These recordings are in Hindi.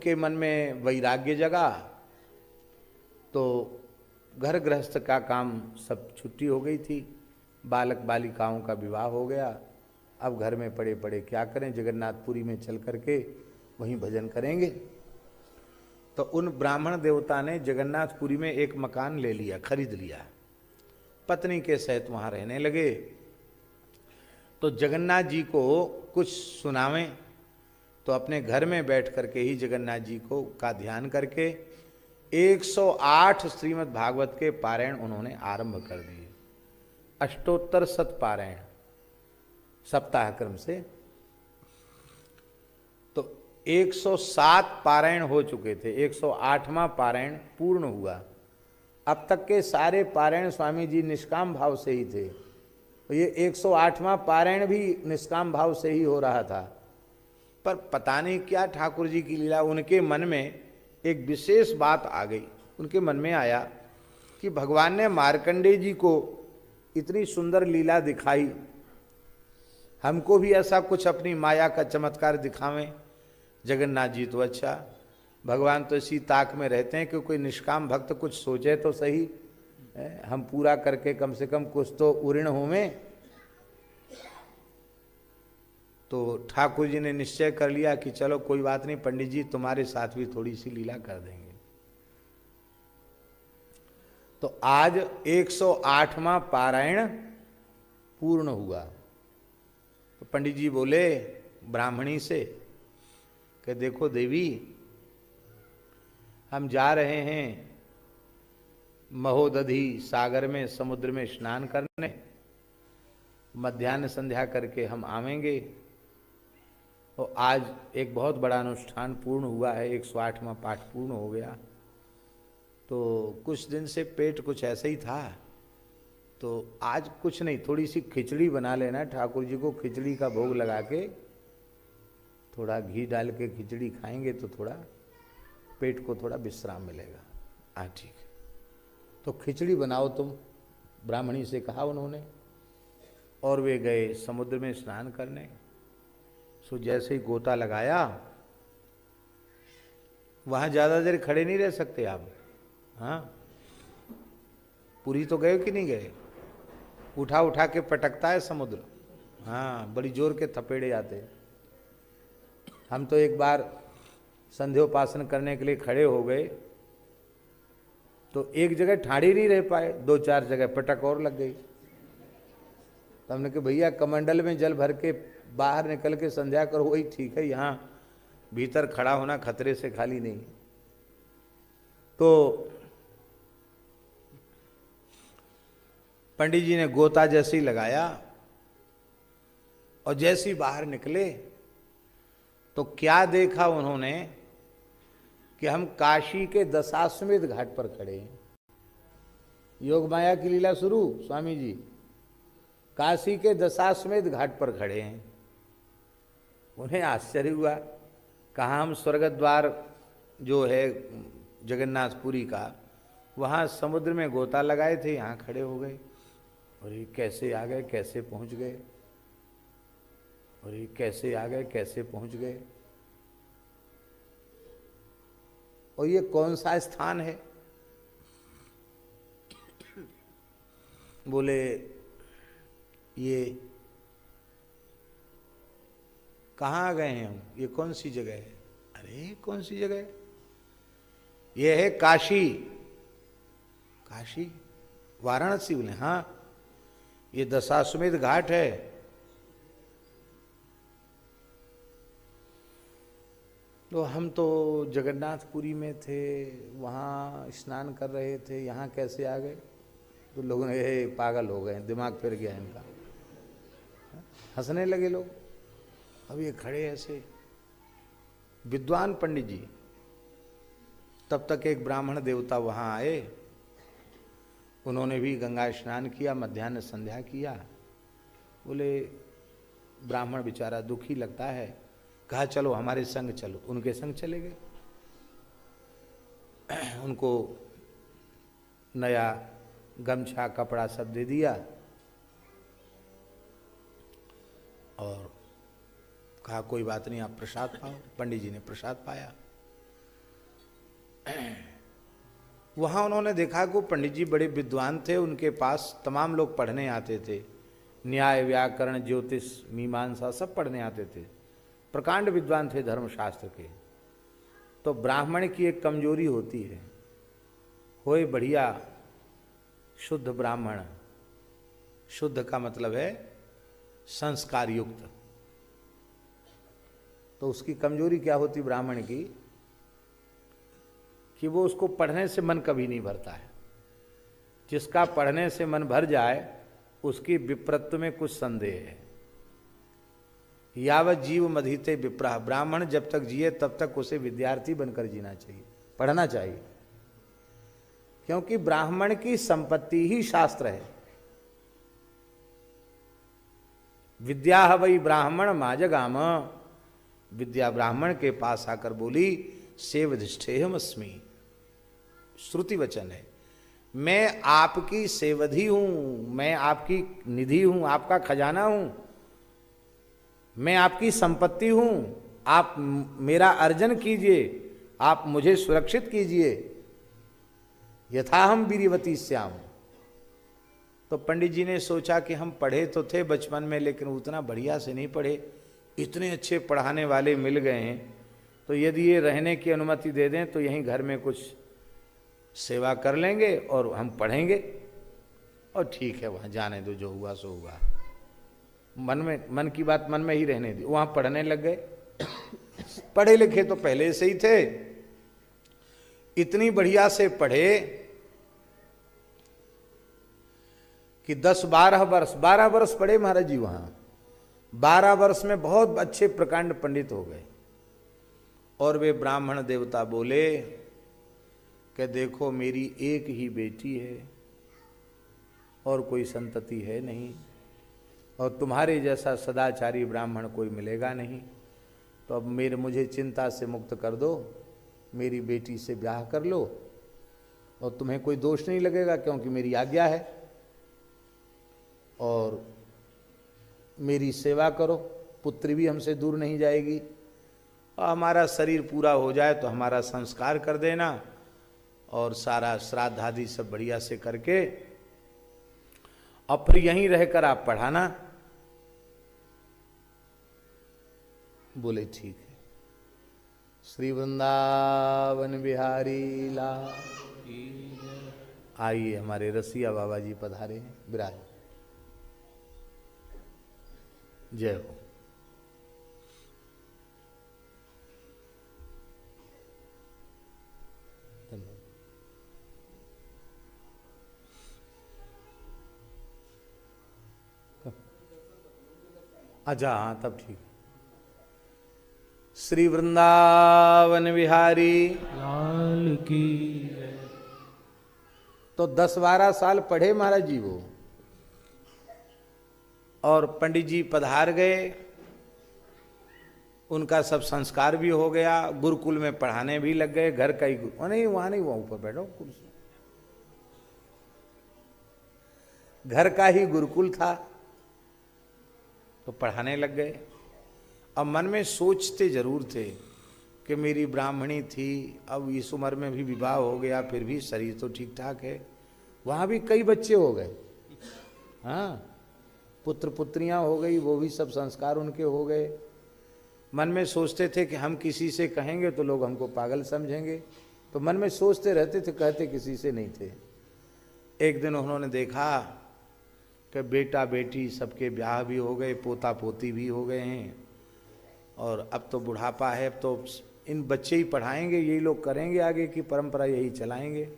के मन में वैराग्य जगा तो घर गृहस्थ का काम सब छुट्टी हो गई थी, बालक बालिकाओं का विवाह हो गया। अब घर में पड़े पड़े क्या करें, जगन्नाथपुरी में चल करके वहीं भजन करेंगे। तो उन ब्राह्मण देवता ने जगन्नाथपुरी में एक मकान ले लिया, खरीद लिया, पत्नी के सहित वहाँ रहने लगे। तो जगन्नाथ जी को कुछ सुनावें तो अपने घर में बैठ करके ही जगन्नाथ जी को का ध्यान करके 108 श्रीमद् भागवत के पारायण उन्होंने आरंभ कर दिए। अष्टोत्तर शत पारायण सप्ताह क्रम से। तो 107 पारायण हो चुके थे, 108वां पारायण पूर्ण हुआ। अब तक के सारे पारायण स्वामी जी निष्काम भाव से ही थे, तो ये 108वां पारायण भी निष्काम भाव से ही हो रहा था। पर पता नहीं क्या ठाकुर जी की लीला, उनके मन में एक विशेष बात आ गई। उनके मन में आया कि भगवान ने मार्कंडेय जी को इतनी सुंदर लीला दिखाई, हमको भी ऐसा कुछ अपनी माया का चमत्कार दिखावें। जगन्नाथ जी तो अच्छा, भगवान तो इसी ताक में रहते हैं कि कोई निष्काम भक्त कुछ सोचे तो सही, हम पूरा करके कम से कम कुछ तो उऋण होवें। तो ठाकुर जी ने निश्चय कर लिया कि चलो कोई बात नहीं पंडित जी, तुम्हारे साथ भी थोड़ी सी लीला कर देंगे। तो आज 108वां पारायण पूर्ण हुआ। तो पंडित जी बोले ब्राह्मणी से कि देखो देवी, हम जा रहे हैं महोदधि सागर में, समुद्र में स्नान करने, मध्याह्न संध्या करके हम आवेंगे। तो आज एक बहुत बड़ा अनुष्ठान पूर्ण हुआ है, 108वां पाठ पूर्ण हो गया। तो कुछ दिन से पेट कुछ ऐसे ही था, तो आज कुछ नहीं, थोड़ी सी खिचड़ी बना लेना, ठाकुर जी को खिचड़ी का भोग लगा के थोड़ा घी डाल के खिचड़ी खाएंगे तो थोड़ा पेट को थोड़ा विश्राम मिलेगा। हाँ ठीक है, तो खिचड़ी बनाओ तुम, ब्राह्मणी से कहा उन्होंने। और वे गए समुद्र में स्नान करने। सो जैसे ही गोता लगाया, वहाँ ज़्यादा देर खड़े नहीं रह सकते आप। हाँ, पूरी तो गए कि नहीं गए, उठा उठा के पटकता है समुद्र। हाँ, बड़ी जोर के थपेड़े आते। हम तो एक बार संध्योपासन करने के लिए खड़े हो गए, तो एक जगह ठाड़ी नहीं रह पाए, 2-4 जगह पटक और लग गई। तो हमने कहा भैया कमंडल में जल भर के बाहर निकल के संध्या करो, वही ठीक है, यहाँ भीतर खड़ा होना खतरे से खाली नहीं। तो पंडित जी ने गोता जैसे ही लगाया और जैसे ही बाहर निकले तो क्या देखा उन्होंने कि हम काशी के दशाश्वमेध घाट पर खड़े हैं। योग माया की लीला शुरू, स्वामी जी काशी के दशाश्वमेध घाट पर खड़े हैं। उन्हें आश्चर्य हुआ, कहाँ हम स्वर्ग द्वार जो है जगन्नाथपुरी का, वहाँ समुद्र में गोता लगाए थे, यहाँ खड़े हो गए। और ये कैसे आ गए, कैसे पहुँच गए, और ये कैसे आ गए, कैसे पहुँच गए, और ये कौन सा स्थान है। बोले ये कहाँ आ गए हैं हम, ये कौन सी जगह है। अरे कौन सी जगह है, ये है काशी। काशी, वाराणसी। बोले हाँ, ये दशाश्वमेध घाट है। तो हम तो जगन्नाथपुरी में थे, वहाँ स्नान कर रहे थे, यहाँ कैसे आ गए। तो लोगों ने ये पागल हो गए, दिमाग फिर गया इनका, हंसने लगे लोग। अब ये खड़े ऐसे विद्वान पंडित जी। तब तक एक ब्राह्मण देवता वहाँ आए, उन्होंने भी गंगा स्नान किया, मध्याह्न संध्या किया। बोले ब्राह्मण बेचारा दुखी लगता है, कहा चलो हमारे संग चलो। उनके संग चले गए। उनको नया गमछा कपड़ा सब दे दिया और कहा कोई बात नहीं, आप प्रसाद पाओ। पंडित जी ने प्रसाद पाया। वहाँ उन्होंने देखा कि वो पंडित जी बड़े विद्वान थे, उनके पास तमाम लोग पढ़ने आते थे, न्याय व्याकरण ज्योतिष मीमांसा सब पढ़ने आते थे, प्रकांड विद्वान थे धर्मशास्त्र के। तो ब्राह्मण की एक कमजोरी होती है, होए बढ़िया शुद्ध ब्राह्मण, शुद्ध का मतलब है संस्कार युक्त। तो उसकी कमजोरी क्या होती ब्राह्मण की, कि वो उसको पढ़ने से मन कभी नहीं भरता है। जिसका पढ़ने से मन भर जाए उसकी विप्रत्व में कुछ संदेह है। यावत जीव मधीते विप्रा, ब्राह्मण जब तक जिए तब तक उसे विद्यार्थी बनकर जीना चाहिए, पढ़ना चाहिए, क्योंकि ब्राह्मण की संपत्ति ही शास्त्र है। विद्या वही ब्राह्मण माजगाम, विद्या ब्राह्मण के पास आकर बोली सेवधिष्ठेयम अस्मि, श्रुति वचन है, मैं आपकी सेवधी हूं, मैं आपकी निधि हूं, आपका खजाना हूं, मैं आपकी संपत्ति हूं, आप मेरा अर्जन कीजिए, आप मुझे सुरक्षित कीजिए, यथा हम वीरवती श्याम। तो पंडित जी ने सोचा कि हम पढ़े तो थे बचपन में, लेकिन उतना बढ़िया से नहीं पढ़े, इतने अच्छे पढ़ाने वाले मिल गए हैं, तो यदि ये रहने की अनुमति दे दें तो यहीं घर में कुछ सेवा कर लेंगे और हम पढ़ेंगे, और ठीक है वहाँ जाने दो, जो हुआ सो हुआ। मन की बात मन में ही रहने दी। वहाँ पढ़ने लग गए। पढ़े लिखे तो पहले से ही थे, इतनी बढ़िया से पढ़े कि 10-12 वर्ष, 12 वर्ष पढ़े महाराज जी वहाँ। 12 वर्ष में बहुत अच्छे प्रकांड पंडित हो गए। और वे ब्राह्मण देवता बोले कि देखो मेरी एक ही बेटी है और कोई संतति है नहीं, और तुम्हारे जैसा सदाचारी ब्राह्मण कोई मिलेगा नहीं, तो अब मुझे चिंता से मुक्त कर दो, मेरी बेटी से ब्याह कर लो, और तुम्हें कोई दोष नहीं लगेगा क्योंकि मेरी आज्ञा है, और मेरी सेवा करो, पुत्री भी हमसे दूर नहीं जाएगी, और हमारा शरीर पूरा हो जाए तो हमारा संस्कार कर देना, और सारा श्राद्ध आदि सब बढ़िया से करके, और फिर यहीं रहकर आप पढ़ाना। बोले ठीक है। श्री वृंदावन बिहारी लाल, आइए हमारे रसिया बाबा जी पधारे हैं, विराज। जय हो। अच्छा हाँ तब ठीक। श्री वृंदावन बिहारी लाल की। तो 10-12 साल पढ़े महाराज जी वो, और पंडित जी पधार गए, उनका सब संस्कार भी हो गया, गुरुकुल में पढ़ाने भी लग गए, घर का ही नहीं, वहां नहीं, वहां ऊपर बैठो कुर्सी, घर का ही गुरुकुल था, तो पढ़ाने लग गए। अब मन में सोचते जरूर थे कि मेरी ब्राह्मणी थी, अब इस उम्र में भी विवाह हो गया, फिर भी शरीर तो ठीक ठाक है, वहाँ भी कई बच्चे हो गए, हाँ पुत्र पुत्रियाँ हो गई, वो भी सब संस्कार उनके हो गए। मन में सोचते थे कि हम किसी से कहेंगे तो लोग हमको पागल समझेंगे, तो मन में सोचते रहते थे, कहते किसी से नहीं थे। एक दिन उन्होंने देखा कि बेटा बेटी सबके ब्याह भी हो गए, पोता पोती भी हो गए हैं, और अब तो बुढ़ापा है, अब तो इन बच्चे ही पढ़ाएंगे, यही लोग करेंगे, आगे की परंपरा यही चलाएंगे।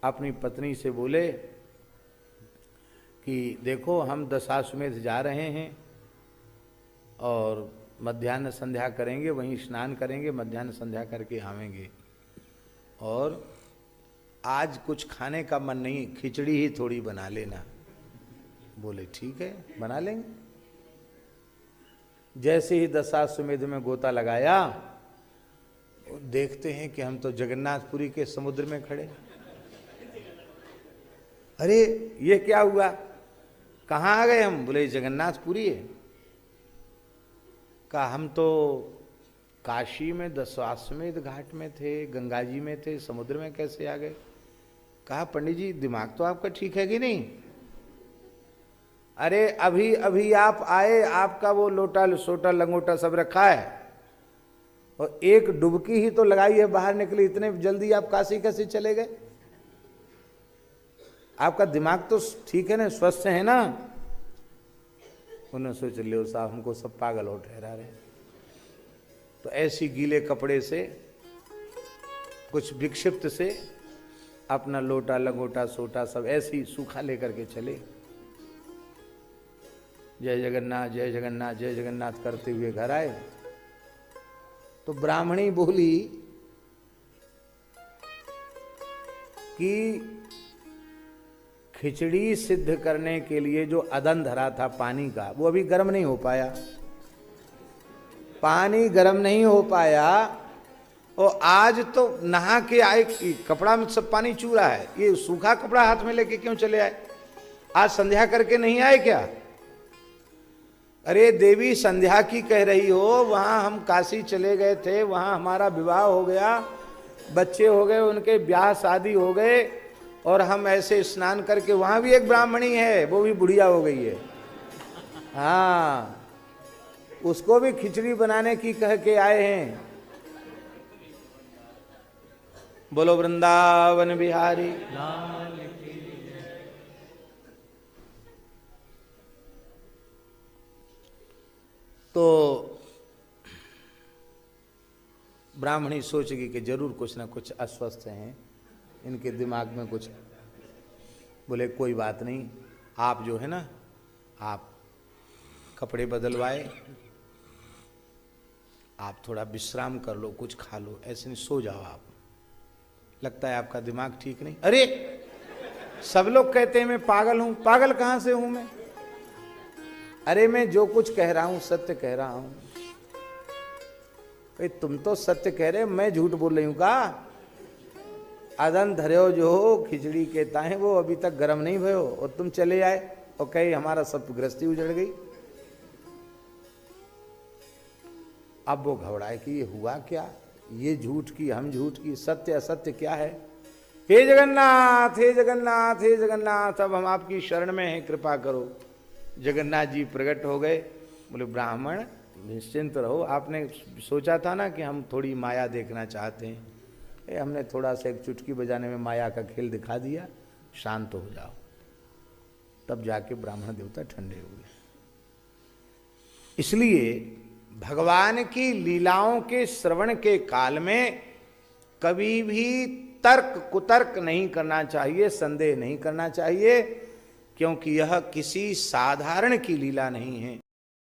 अपनी पत्नी से बोले कि देखो हम दशाश्वमेध जा रहे हैं और मध्याह्न संध्या करेंगे, वहीं स्नान करेंगे, मध्याह्न संध्या करके आवेंगे, और आज कुछ खाने का मन नहीं, खिचड़ी ही थोड़ी बना लेना। बोले ठीक है बना लेंगे। जैसे ही दशाश्वमेध में गोता लगाया, देखते हैं कि हम तो जगन्नाथपुरी के समुद्र में खड़े। अरे ये क्या हुआ, कहाँ आ गए हम? बोले जगन्नाथपुरी है। कहा हम तो काशी में दशाश्वमेध घाट में थे, गंगा जी में थे, समुद्र में कैसे आ गए? कहा पंडित जी दिमाग तो आपका ठीक है कि नहीं? अरे अभी अभी आप आए, आपका वो लोटा सोटा लंगोटा सब रखा है और एक डुबकी ही तो लगाई है, बाहर निकले, इतने जल्दी आप काशी कैसे चले गए? आपका दिमाग तो ठीक है ना, स्वस्थ है ना? उन्होंने सोच लियो साहब हमको सब पागल हो ठहरा रहे। तो ऐसी गीले कपड़े से कुछ विक्षिप्त से अपना लोटा लंगोटा सोटा सब ऐसे ही सूखा लेकर के चले। जय जगन्नाथ जय जगन्नाथ जय जगन्नाथ करते हुए घर आए तो ब्राह्मणी बोली कि खिचड़ी सिद्ध करने के लिए जो अदन धरा था पानी का, वो अभी गर्म नहीं हो पाया। पानी गर्म नहीं हो पाया और आज तो नहा के आए, कपड़ा में सब पानी चू रहा है, ये सूखा कपड़ा हाथ में लेके क्यों चले आए? आज संध्या करके नहीं आए क्या? अरे देवी संध्या की कह रही हो, वहां हम काशी चले गए थे, वहां हमारा विवाह हो गया, बच्चे हो गए, उनके ब्याह शादी हो गए और हम ऐसे स्नान करके, वहां भी एक ब्राह्मणी है, वो भी बुढ़िया हो गई है, हाँ, उसको भी खिचड़ी बनाने की कह के आए हैं। बोलो वृंदावन बिहारी। तो ब्राह्मणी सोच गई कि जरूर कुछ ना कुछ अस्वस्थ हैं, इनके दिमाग में कुछ। बोले कोई बात नहीं, आप जो है ना, आप कपड़े बदलवाए, आप थोड़ा विश्राम कर लो, कुछ खा लो, ऐसे नहीं, सो जाओ आप, लगता है आपका दिमाग ठीक नहीं। अरे सब लोग कहते हैं मैं पागल हूं। पागल कहां से हूं मैं? अरे मैं जो कुछ कह रहा हूं सत्य कह रहा हूं। भाई तुम तो सत्य कह रहे, मैं झूठ बोल रही हूं का? अदन धर्यो जो हो खिचड़ी के ताहे, वो अभी तक गर्म नहीं भयो और तुम चले आए और कहे हमारा सब गृहस्थी उजड़ गई। अब वो घबराए कि ये हुआ क्या, ये झूठ की हम झूठ की, सत्य असत्य क्या है? हे जगन्नाथ हे जगन्नाथ हे जगन्नाथ, अब हम आपकी शरण में हैं, कृपा करो। जगन्नाथ जी प्रकट हो गए। बोले ब्राह्मण निश्चिंत रहो, आपने सोचा था ना कि हम थोड़ी माया देखना चाहते हैं, हमने थोड़ा सा एक चुटकी बजाने में माया का खेल दिखा दिया, शांत हो जाओ। तब जाके ब्राह्मण देवता ठंडे हुए। इसलिए भगवान की लीलाओं के श्रवण के काल में कभी भी तर्क कुतर्क नहीं करना चाहिए, संदेह नहीं करना चाहिए, क्योंकि यह किसी साधारण की लीला नहीं है,